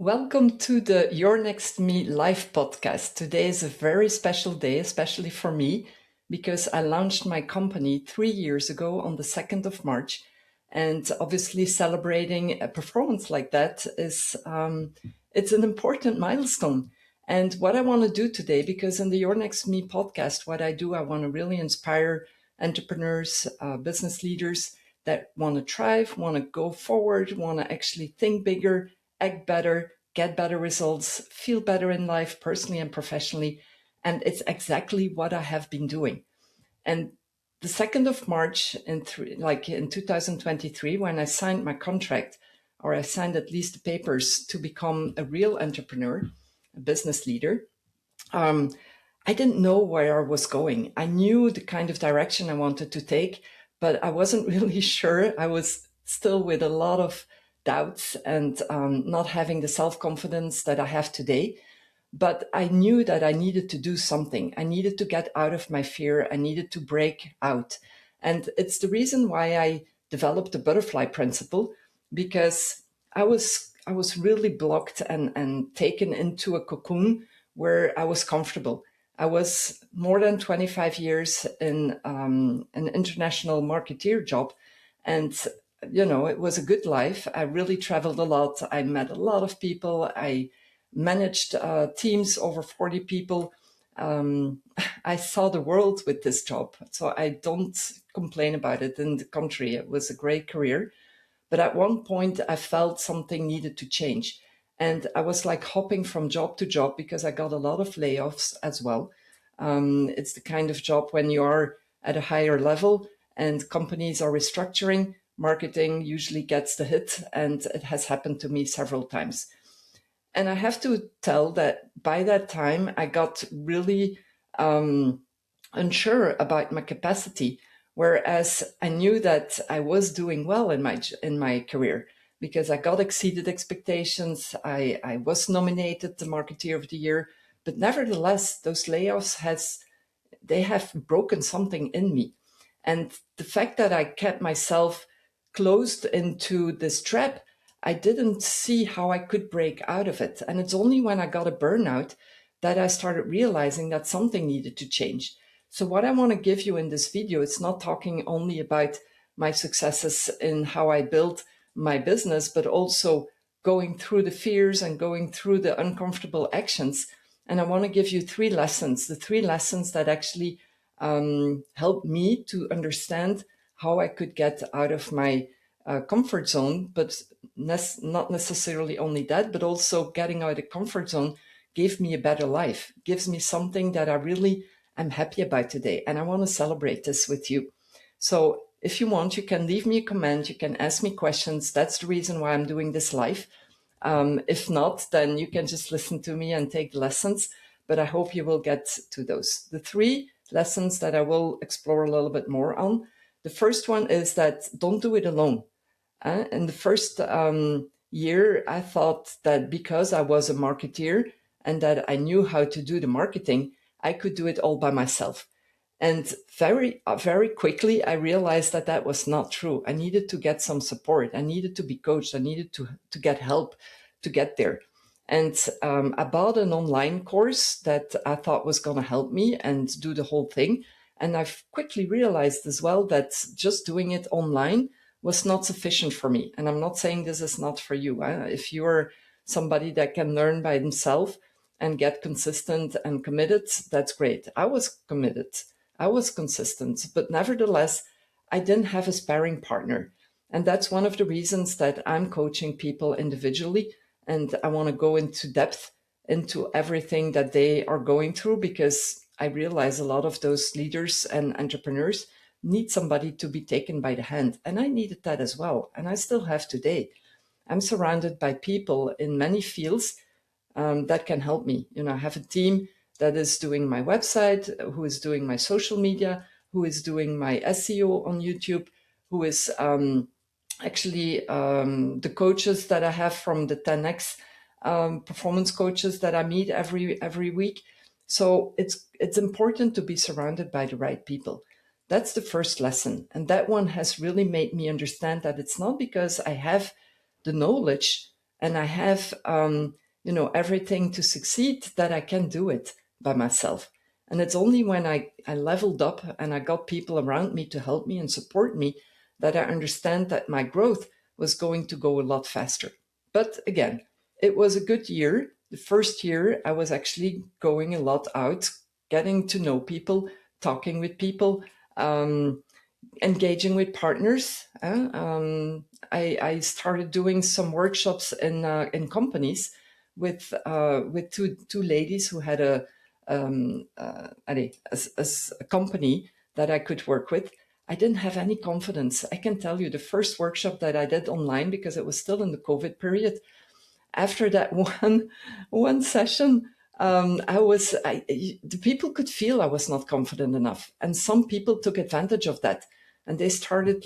Welcome to the YourNextMe live podcast. Today is a very special day, especially for me, because I launched my company 3 years ago on the 2nd of March. And obviously celebrating a performance like that is, it's an important milestone. And what I want to do today, because in the YourNextMe podcast, what I do, I want to really inspire entrepreneurs, business leaders that want to thrive, want to go forward, want to actually think bigger, act better, get better results, feel better in life, personally and professionally. And it's exactly what I have been doing. And the 2nd of March in 2023, when I signed my contract, or I signed at least the papers to become a real entrepreneur, a business leader, I didn't know where I was going. I knew the kind of direction I wanted to take, but I wasn't really sure. I was still with a lot of doubts and not having the self-confidence that I have today. But I knew that I needed to do something. I needed to get out of my fear. I needed to break out. And it's the reason why I developed the butterfly principle, because I was really blocked and taken into a cocoon where I was comfortable. I was more than 25 years in an international marketeer job. And, it was a good life. I really traveled a lot. I met a lot of people. I managed teams over 40 people. I saw the world with this job. So I don't complain about it. In the contrary, it was a great career. But at one point, I felt something needed to change. And I was like hopping from job to job because I got a lot of layoffs as well. It's the kind of job when you are at a higher level and companies are restructuring, marketing usually gets the hit. And it has happened to me several times. And I have to tell that by that time, I got really unsure about my capacity, whereas I knew that I was doing well in my career because I got exceeded expectations. I was nominated the Marketeer of the Year, but nevertheless, those layoffs they have broken something in me. And the fact that I kept myself closed into this trap, I didn't see how I could break out of it. And it's only when I got a burnout that I started realizing that something needed to change. So what I want to give you in this video, it's not talking only about my successes in how I built my business, but also going through the fears and going through the uncomfortable actions. And I want to give you the three lessons that actually helped me to understand how I could get out of my comfort zone, but not necessarily only that, but also getting out of the comfort zone gave me a better life, gives me something that I really am happy about today. And I want to celebrate this with you. So if you want, you can leave me a comment. You can ask me questions. That's the reason why I'm doing this live. If not, then you can just listen to me and take the lessons. But I hope you will get to those. The three lessons that I will explore a little bit more on. The first one is that don't do it alone. In the first year, I thought that because I was a marketeer and that I knew how to do the marketing, I could do it all by myself. And very, very quickly, I realized that that was not true. I needed to get some support. I needed to be coached. I needed to get help to get there. And I bought an online course that I thought was going to help me and do the whole thing. And I've quickly realized as well that just doing it online was not sufficient for me. And I'm not saying this is not for you. If you're somebody that can learn by himself and get consistent and committed, that's great. I was committed. I was consistent, but nevertheless, I didn't have a sparring partner. And that's one of the reasons that I'm coaching people individually. And I want to go into depth into everything that they are going through, because I realize a lot of those leaders and entrepreneurs need somebody to be taken by the hand. And I needed that as well. And I still have today. I'm surrounded by people in many fields that can help me. I have a team that is doing my website, who is doing my social media, who is doing my SEO on YouTube, who is actually the coaches that I have from the 10X performance coaches that I meet every week. So it's important to be surrounded by the right people. That's the first lesson. And that one has really made me understand that it's not because I have the knowledge and I have, everything to succeed, that I can do it by myself. And it's only when I leveled up and I got people around me to help me and support me that I understand that my growth was going to go a lot faster. But again, it was a good year. The first year, I was actually going a lot out, getting to know people, talking with people, engaging with partners. I started doing some workshops in companies with two ladies who had a company that I could work with. I didn't have any confidence. I can tell you, the first workshop that I did online, because it was still in the COVID period, after that one session, the people could feel I was not confident enough, and some people took advantage of that, and they started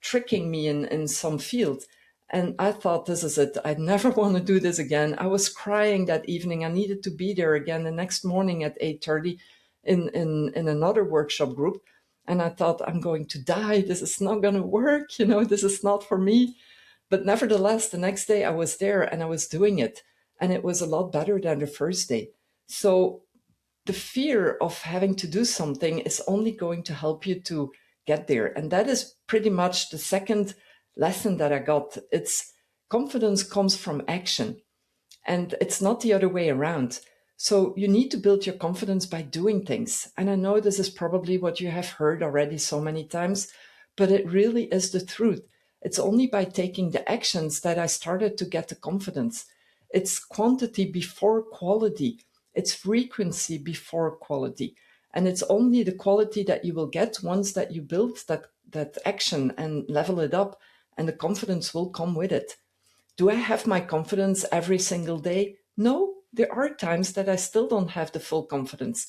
tricking me in some field. And I thought, this is it. I never want to do this again. I was crying that evening. I needed to be there again the next morning at 8:30 in another workshop group. And I thought, I'm going to die. This is not going to work. This is not for me. But nevertheless, the next day I was there and I was doing it. And it was a lot better than the first day. So the fear of having to do something is only going to help you to get there. And that is pretty much the second lesson that I got. It's confidence comes from action, and it's not the other way around. So you need to build your confidence by doing things. And I know this is probably what you have heard already so many times, but it really is the truth. It's only by taking the actions that I started to get the confidence. It's quantity before quality. It's frequency before quality. And it's only the quality that you will get once that you build that action and level it up, and the confidence will come with it. Do I have my confidence every single day? No, there are times that I still don't have the full confidence.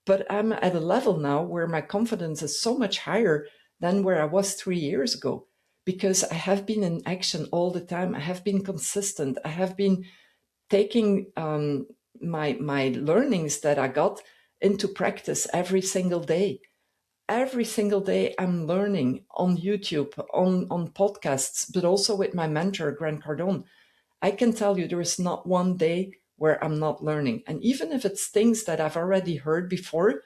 But I'm at a level now where my confidence is so much higher than where I was 3 years ago, because I have been in action all the time. I have been consistent. I have been taking my learnings that I got into practice every single day. Every single day I'm learning on YouTube, on podcasts, but also with my mentor, Grant Cardone. I can tell you there is not one day where I'm not learning. And even if it's things that I've already heard before,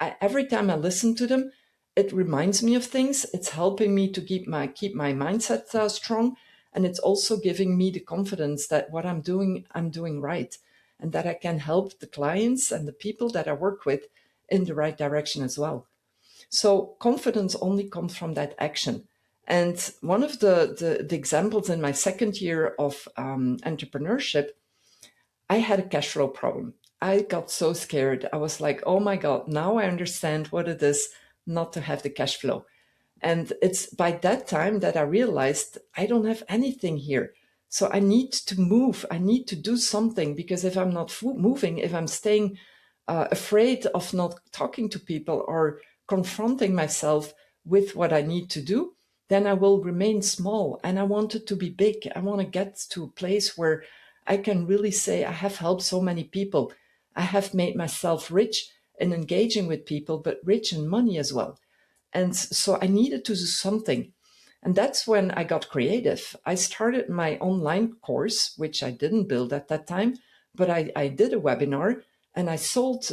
every time I listen to them, it reminds me of things. It's helping me to keep my mindset strong. And it's also giving me the confidence that what I'm doing right, and that I can help the clients and the people that I work with in the right direction as well. So confidence only comes from that action. And one of the examples in my second year of entrepreneurship, I had a cash flow problem. I got so scared. I was like, oh my God, now I understand what it is not to have the cash flow. And it's by that time that I realized I don't have anything here. So I need to move. I need to do something, because if I'm not moving, if I'm staying afraid of not talking to people or confronting myself with what I need to do, then I will remain small. And I want it to be big. I want to get to a place where I can really say I have helped so many people. I have made myself rich in engaging with people, but rich in money as well. And so I needed to do something. And that's when I got creative. I started my online course, which I didn't build at that time, but I did a webinar, and I sold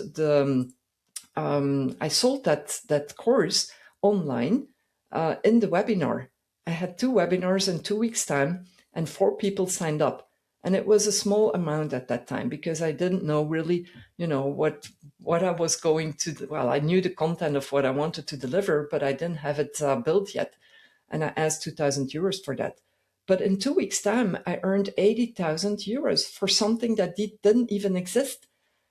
that course online in the webinar. I had 2 webinars in 2 weeks' time, and 4 people signed up. And it was a small amount at that time, because I didn't know really, what I was going to do. Well, I knew the content of what I wanted to deliver, but I didn't have it built yet. And I asked 2,000 euros for that. But in 2 weeks' time, I earned 80,000 euros for something that didn't even exist.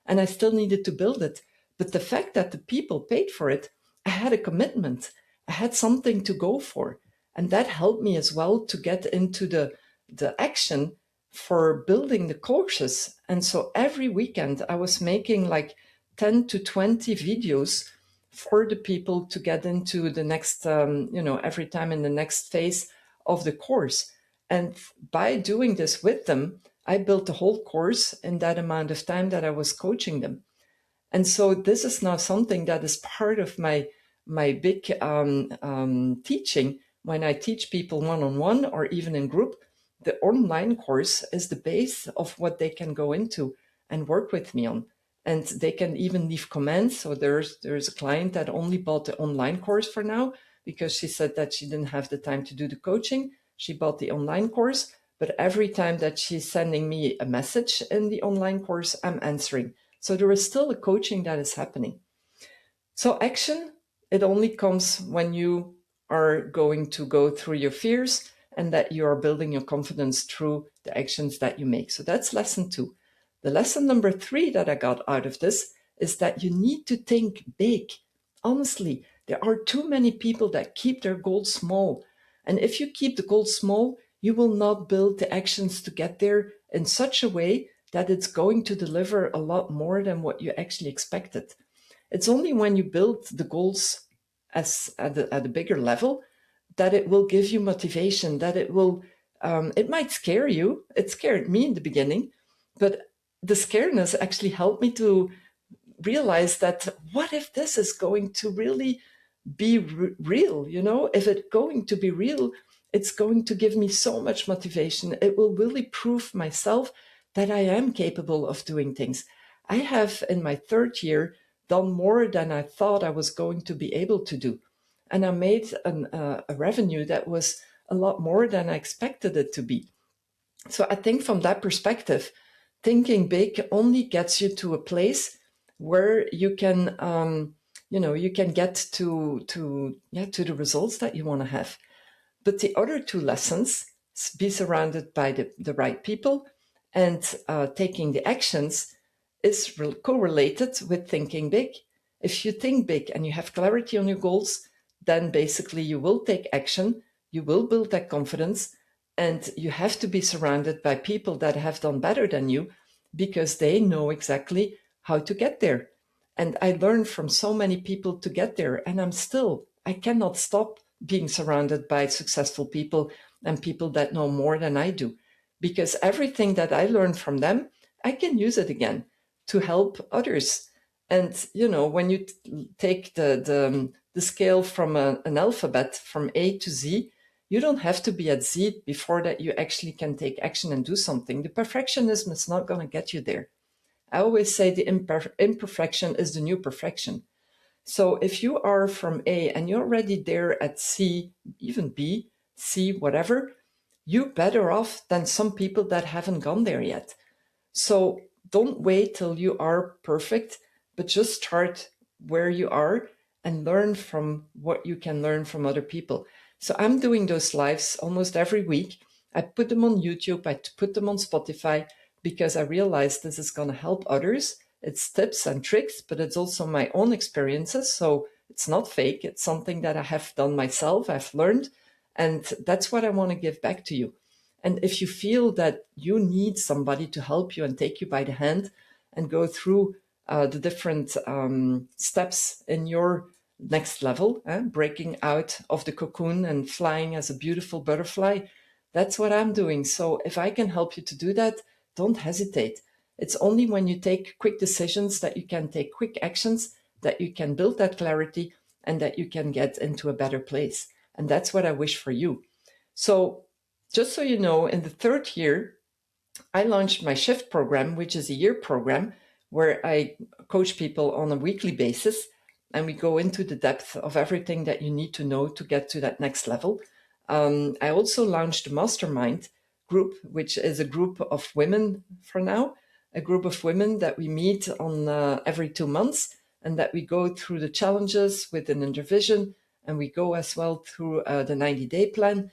And I still needed to build it. But the fact that the people paid for it, I had a commitment. I had something to go for. And that helped me as well to get into the action for building the courses. And so every weekend I was making like 10 to 20 videos for the people to get into the next, every time in the next phase of the course. And by doing this with them, I built the whole course in that amount of time that I was coaching them. And so this is now something that is part of my big teaching when I teach people one-on-one or even in group, the online course is the base of what they can go into and work with me on. And they can even leave comments. So there's a client that only bought the online course for now because she said that she didn't have the time to do the coaching. She bought the online course, but every time that she's sending me a message in the online course, I'm answering. So there is still a coaching that is happening. So action, it only comes when you are going to go through your fears and that you are building your confidence through the actions that you make. So that's lesson 2. The lesson number 3 that I got out of this is that you need to think big. Honestly, there are too many people that keep their goals small. And if you keep the goals small, you will not build the actions to get there in such a way that it's going to deliver a lot more than what you actually expected. It's only when you build the goals at a bigger level that it will give you motivation, that it will, it might scare you. It scared me in the beginning, but the scaredness actually helped me to realize that what if this is going to really be real? If it's going to be real, it's going to give me so much motivation. It will really prove myself that I am capable of doing things. I have in my 3rd year done more than I thought I was going to be able to do. And I made a revenue that was a lot more than I expected it to be. So I think from that perspective, thinking big only gets you to a place where you can, you can get to the results that you want to have. But the other 2 lessons, be surrounded by the right people and taking the actions, is correlated with thinking big. If you think big and you have clarity on your goals, then basically you will take action, you will build that confidence, and you have to be surrounded by people that have done better than you because they know exactly how to get there. And I learned from so many people to get there, and I cannot stop being surrounded by successful people and people that know more than I do, because everything that I learned from them, I can use it again to help others. And, when you take the scale from an alphabet from A to Z, you don't have to be at Z before that you actually can take action and do something. The perfectionism is not going to get you there. I always say the imperfection is the new perfection. So if you are from A and you're already there at C, even B, C, whatever, you're better off than some people that haven't gone there yet. So don't wait till you are perfect, but just start where you are and learn from what you can learn from other people. So I'm doing those lives almost every week. I put them on YouTube, I put them on Spotify, because I realized this is going to help others. It's tips and tricks, but it's also my own experiences. So it's not fake. It's something that I have done myself, I've learned, and that's what I want to give back to you. And if you feel that you need somebody to help you and take you by the hand and go through the different steps in your next level, breaking out of the cocoon and flying as a beautiful butterfly, that's what I'm doing. So if I can help you to do that, don't hesitate. It's only when you take quick decisions that you can take quick actions, that you can build that clarity and that you can get into a better place. And that's what I wish for you. So just so you know, in the 3rd year, I launched my Shift program, which is a year program where I coach people on a weekly basis. And we go into the depth of everything that you need to know to get to that next level. I also launched a mastermind group, which is a group of women for now, a group of women that we meet on every 2 months and that we go through the challenges within Intervision, and we go as well through the 90-day plan.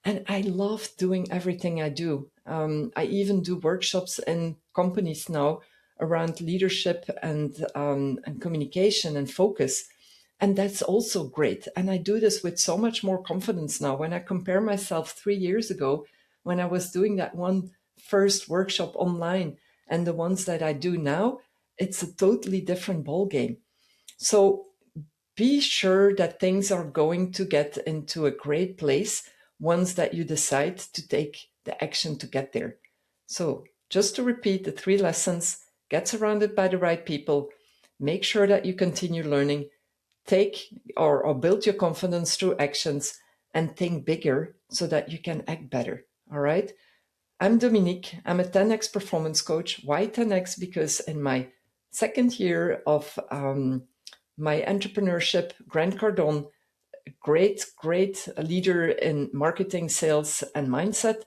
And I love doing everything I do. I even do workshops in companies now around leadership and communication and focus. And that's also great. And I do this with so much more confidence now. When I compare myself 3 years ago, when I was doing that one first workshop online and the ones that I do now, it's a totally different ballgame. So be sure that things are going to get into a great place once that you decide to take the action to get there. So just to repeat the 3 lessons: get surrounded by the right people, make sure that you continue learning, take or build your confidence through actions, and think bigger so that you can act better. All right. I'm Dominique. I'm a 10x performance coach. Why 10x? Because in my second year of my entrepreneurship, Grant Cardone, great leader in marketing, sales, and mindset,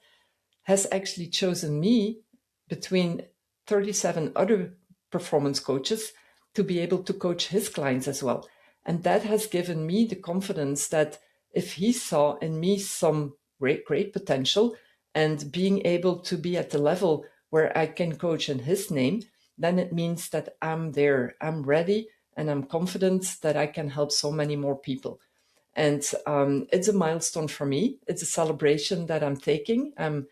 has actually chosen me between 37 other performance coaches to be able to coach his clients as well. And that has given me the confidence that if he saw in me some great potential and being able to be at the level where I can coach in his name, then it means that I'm there, I'm ready, and I'm confident that I can help so many more people. And it's a milestone for me. It's a celebration that I'm taking. I'm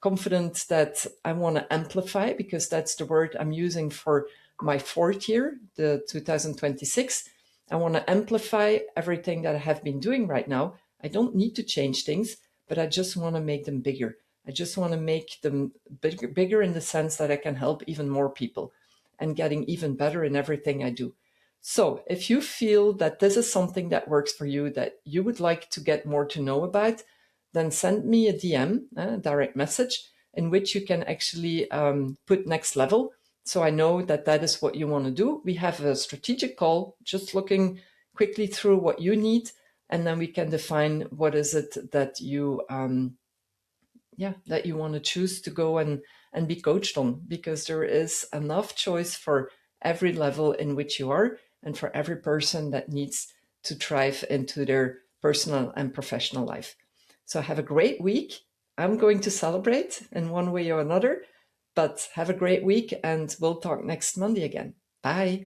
confident that I want to amplify, because that's the word I'm using for my fourth year, the 2026. I want to amplify everything that I have been doing right now. I don't need to change things, but I just want to make them bigger. I just want to make them bigger in the sense that I can help even more people and getting even better in everything I do. So if you feel that this is something that works for you, that you would like to get more to know about, then send me a DM, a direct message, in which you can actually put next level. So I know that that is what you want to do. We have a strategic call, just looking quickly through what you need, and then we can define what is it that you that you want to choose to go and be coached on, because there is enough choice for every level in which you are and for every person that needs to thrive into their personal and professional life. So have a great week. I'm going to celebrate in one way or another, but have a great week, and we'll talk next Monday again. Bye.